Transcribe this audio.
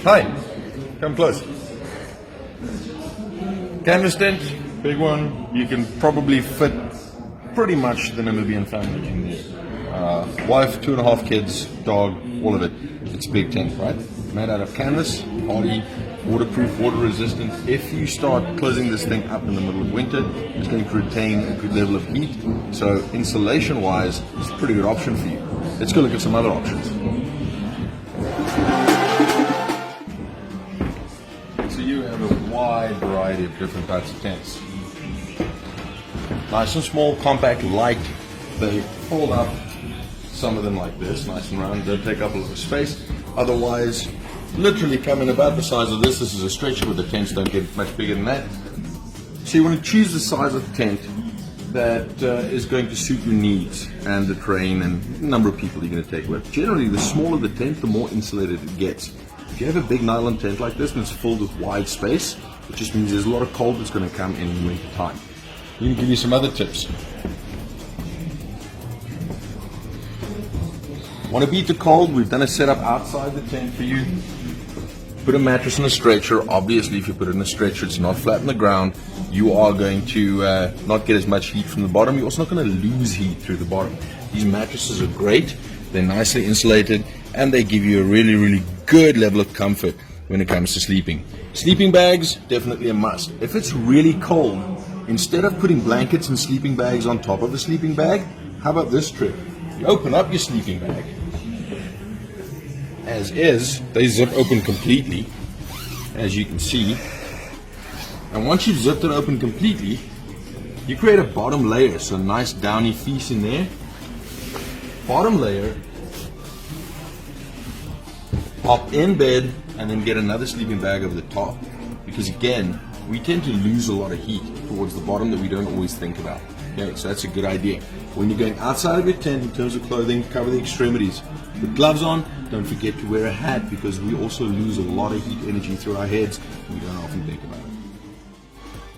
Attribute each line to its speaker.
Speaker 1: Hi, come close. Canvas tent, big one. You can probably fit pretty much the Namibian family in there. Wife, 2.5 kids, dog, all of it. It's a big tent, right? Made out of canvas, hardy, waterproof, water resistant. If you start closing this thing up in the middle of winter, it's going to retain a good level of heat. So insulation wise, it's a pretty good option for you. Let's go look at some other options. So you have a wide variety of different types of tents. Nice and small, compact, light. They fold up, some of them like this, nice and round, don't take up a lot of space. Otherwise, literally come in about the size of this. This is a stretcher, but the tents don't get much bigger than that. So you want to choose the size of the tent that is going to suit your needs and the terrain and the number of people you're going to take with. Generally, the smaller the tent, the more insulated it gets. If you have a big nylon tent like this and it's filled with wide space, it just means there's a lot of cold that's going to come in winter time. I'm going to give you some other tips. Want to beat the cold? We've done a setup outside the tent for you. Put a mattress in a stretcher. Obviously, if you put it in a stretcher, it's not flat on the ground. You are going to not get as much heat from the bottom. You're also not going to lose heat through the bottom. These mattresses are great. They're nicely insulated, and they give you a really, really good level of comfort when it comes to sleeping. Sleeping bags, definitely a must. If it's really cold, instead of putting blankets and sleeping bags on top of a sleeping bag, how about this trick? You open up your sleeping bag. As is, they zip open completely, as you can see. And once you've zipped it open completely, you create a bottom layer, so a nice downy fleece in there. Bottom layer, hop in bed, and then get another sleeping bag over the top. Because again, we tend to lose a lot of heat towards the bottom that we don't always think about. Okay, so that's a good idea. When you're going outside of your tent, in terms of clothing, cover the extremities. Put gloves on. Don't forget to wear a hat, because we also lose a lot of heat energy through our heads. We don't often think about it.